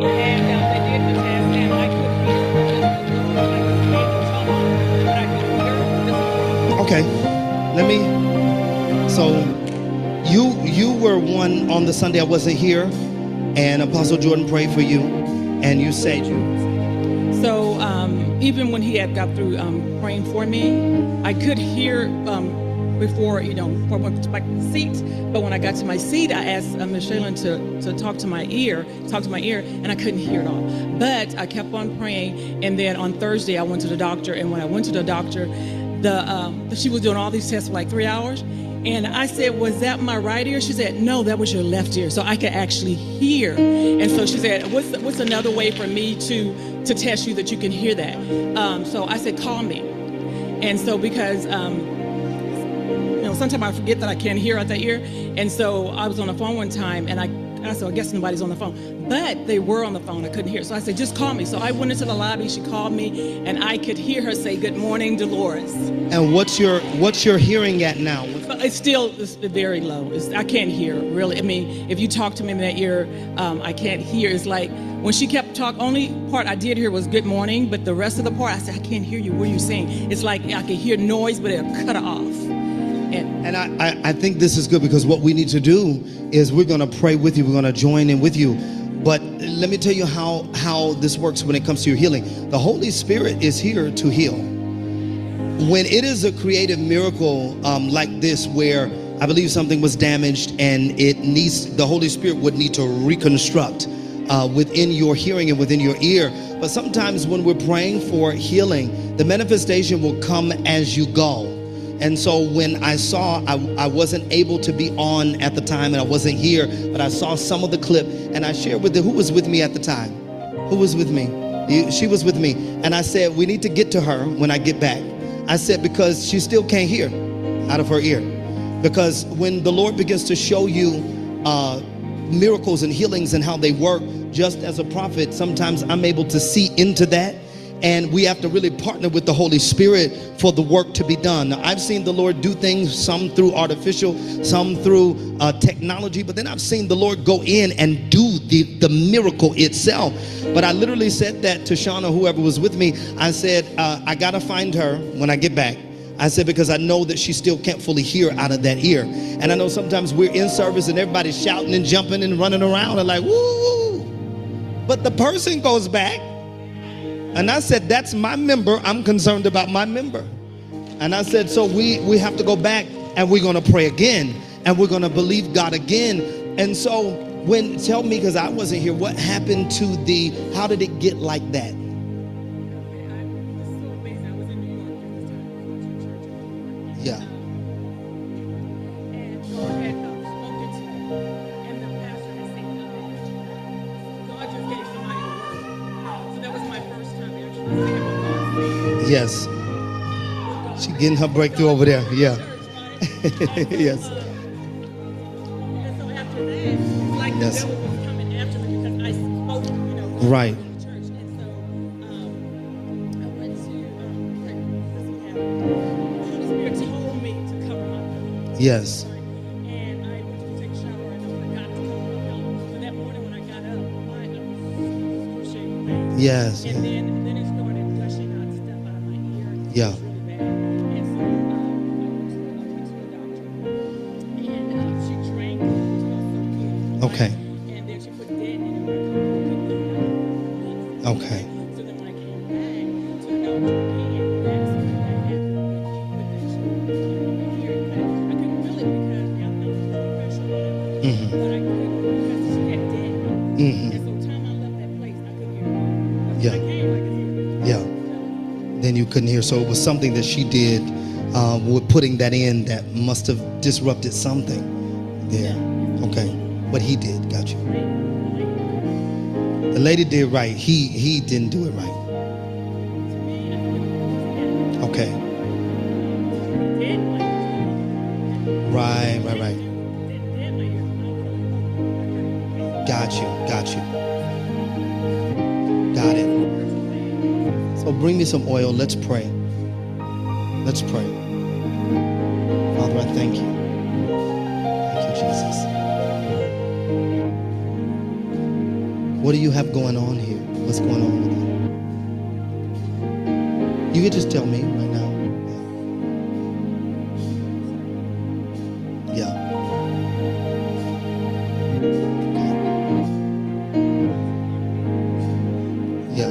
And they did the test, and I could hear like the tone, but I could hear this. Okay, let me. So you were one on the Sunday I wasn't here, and Apostle Jordan prayed for you, and you said you. So even when he had got through praying for me, I could hear before, before I went to my seat. But when I got to my seat, I asked Miss Shaylin to talk to my ear, and I couldn't hear it all. But I kept on praying, and then on Thursday I went to the doctor, and when I went to the doctor, she was doing all these tests for like 3 hours. And I said, was that my right ear? She said, no, that was your left ear. So I could actually hear. And so she said, what's another way for me to test you that you can hear that? So I said, call me. And so because, sometimes I forget that I can't hear out that ear. And so I was on the phone one time, and I said, I guess nobody's on the phone. But they were on the phone. I couldn't hear. So I said, just call me. So I went into the lobby. She called me, and I could hear her say, good morning, Dolores. And what's your hearing at now? It's very low. I can't hear, really. I mean, if you talk to me in that ear, I can't hear. It's like when she kept talking, only part I did hear was good morning, but the rest of the part, I said, I can't hear you. What are you saying? It's like I can hear noise, but it'll cut it off. And I think this is good, because what we need to do is we're going to pray with you. We're going to join in with you. But let me tell you how this works when it comes to your healing. The Holy Spirit is here to heal. When it is a creative miracle like this, where I believe something was damaged and the Holy Spirit would need to reconstruct within your hearing and within your ear. But sometimes when we're praying for healing, the manifestation will come as you go. And so when I saw, I wasn't able to be on at the time, and I wasn't here, but I saw some of the clip, and I shared with who was with me at the time. Who was with me? She was with me. And I said, we need to get to her when I get back. I said, because she still can't hear out of her ear. Because when the Lord begins to show you miracles and healings and how they work, just as a prophet, sometimes I'm able to see into that. And we have to really partner with the Holy Spirit for the work to be done. Now, I've seen the Lord do things, some through artificial, some through technology, but then I've seen the Lord go in and do the miracle itself. But I literally said that to Shauna, whoever was with me. I said, I got to find her when I get back. I said, because I know that she still can't fully hear out of that ear. And I know sometimes we're in service and everybody's shouting and jumping and running around and like, woo. But the person goes back. And I said, that's my member. I'm concerned about my member. And I said, so we have to go back, and we're going to pray again, and we're going to believe God again. And so tell me, because I wasn't here, what happened to how did it get like that? Yeah. Yes. She getting her breakthrough over there. Yeah. Yes. Yes. Right. Yes. And I went to take a shower, and I forgot to call my help. So that morning when I got up, I was shaking. Yes. And then it started gushing out stuff out of my ear. Yeah. It was really bad. And so I went to the doctor, and she drank it so good. Okay. And then she put that in her. Okay. So then when I came back to the doctor again, that's what happened. But I couldn't, because she had dead. And so time I left that place, I couldn't hear. Yeah. I could hear. Yeah. Then you couldn't hear. So it was something that she did with putting that in that must have disrupted something there. Okay. What he did. Got you. The lady did right. He didn't do it right. Okay. Right. Got you. Got it. So bring me some oil. Let's pray. Father, I thank you. Thank you, Jesus. What do you have going on here? What's going on with you? You can just tell me right now. Yeah. Yeah.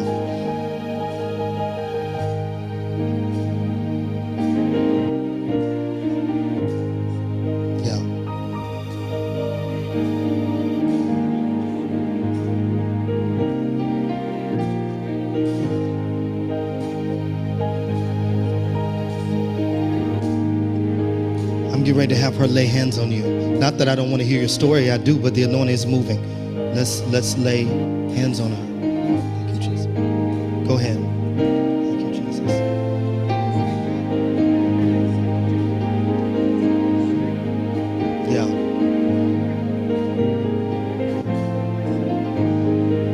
Yeah. I'm getting ready to have her lay hands on you. Not that I don't want to hear your story, I do, but the anointing is moving. Let's lay hands on her. Thank you, Jesus. Go ahead. Thank you, Jesus. Yeah.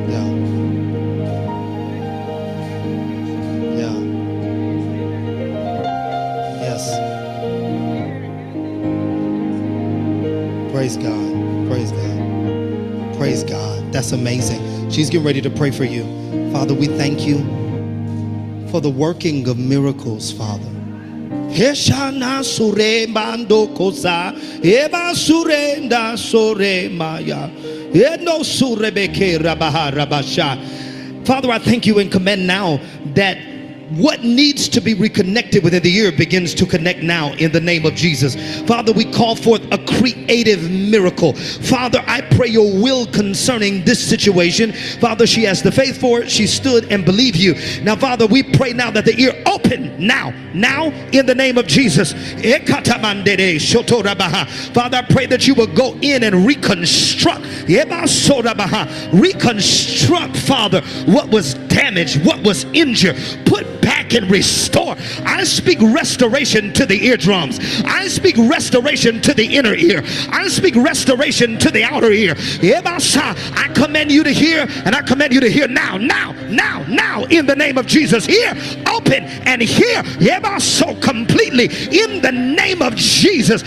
Yeah. Yeah. Yes. Praise God. Praise God. Praise God. That's amazing. She's getting ready to pray for you. Father, we thank you for the working of miracles, Father. Heshana sure mando kosa, eba surenda sore maya, eno sure beke rabaha rabasha. Father, I thank you and commend now that what needs to be reconnected within the year begins to connect now in the name of Jesus. Father, we call forth a creative miracle. Father, I pray your will concerning this situation. Father, she has the faith for it. She stood and believed you. Now, Father, we pray now that the ear open now in the name of Jesus. Father, I pray that you will go in and reconstruct, Father, what was damaged, what was injured, put back and restore. I speak restoration to the eardrums. I speak restoration to the inner ear. I speak restoration to the outer ear. I command you to hear, and I command you to hear now in the name of Jesus. Hear, open and hear, so completely in the name of Jesus.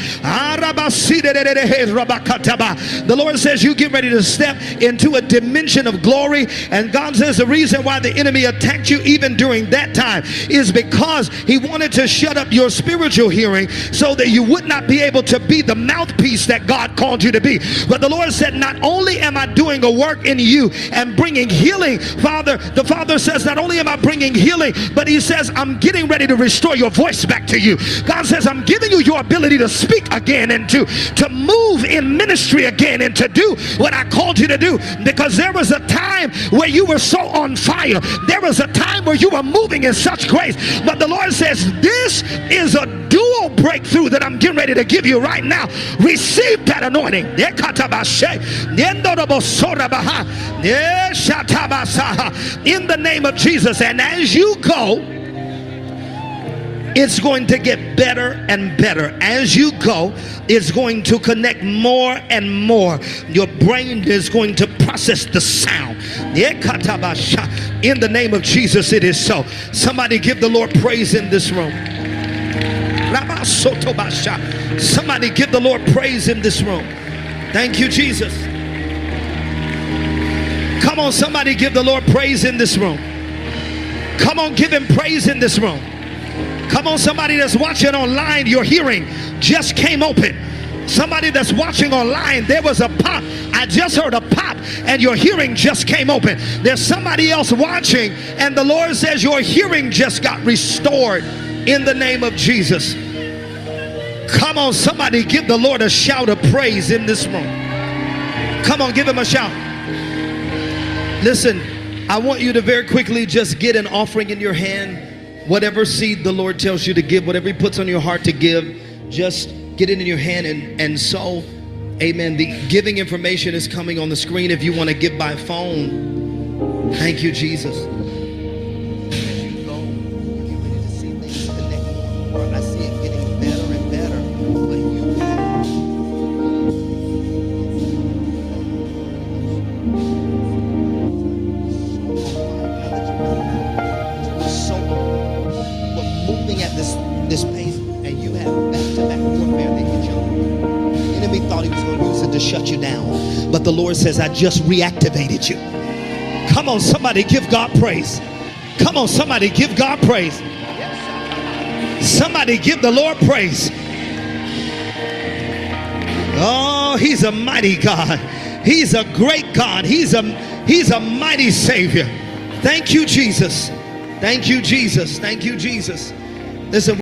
The Lord says you get ready to step into a dimension of glory, and God says the reason why the enemy attacked you even during that time is because he wanted to shut up your spiritual hearing so that you would not be able to be the mouthpiece that God called you to be. But the Lord said, not only am I doing a work in you and bringing healing, Father, the Father says, not only am I bringing healing, but he says, I'm getting ready to restore your voice back to you. God says, I'm giving you your ability to speak again and to move in ministry again and to do what I called you to do, because there was a time where you were so on fire. There was a time where you were moving in such grace, but the Lord says this is a dual breakthrough that I'm getting ready to give you right now. Receive that anointing in the name of Jesus. And as you go, it's going to get better and better. As you go, it's going to connect more and more. Your brain is going to process the sound. In the name of Jesus, it is so. Somebody give the Lord praise in this room. Somebody give the Lord praise in this room. Thank you, Jesus. Come on, somebody give the Lord praise in this room. Come on, give him praise in this room. Come on, somebody that's watching online, your hearing just came open. Somebody that's watching online, there was a pop. I just heard a pop and your hearing just came open. There's somebody else watching and the Lord says your hearing just got restored in the name of Jesus. Come on, somebody give the Lord a shout of praise in this room. Come on, give him a shout. Listen, I want you to very quickly just get an offering in your hand. Whatever seed the Lord tells you to give, whatever he puts on your heart to give, just get it in your hand and sow. Amen. The giving information is coming on the screen if you want to give by phone. Thank you, Jesus. As you go, you get ready to see things connect more. I see it getting better and better. But you moving at this pace, and you have back-to-back warfare that hit you. The enemy thought he was going to use it to shut you down, but the Lord says, I just reactivated you. Come on, somebody give God praise. Come on, somebody give God praise. Somebody give the Lord praise. Oh, he's a mighty God. He's a great God. He's a mighty Savior. Thank you, Jesus. Thank you, Jesus. Thank you, Jesus. Listen.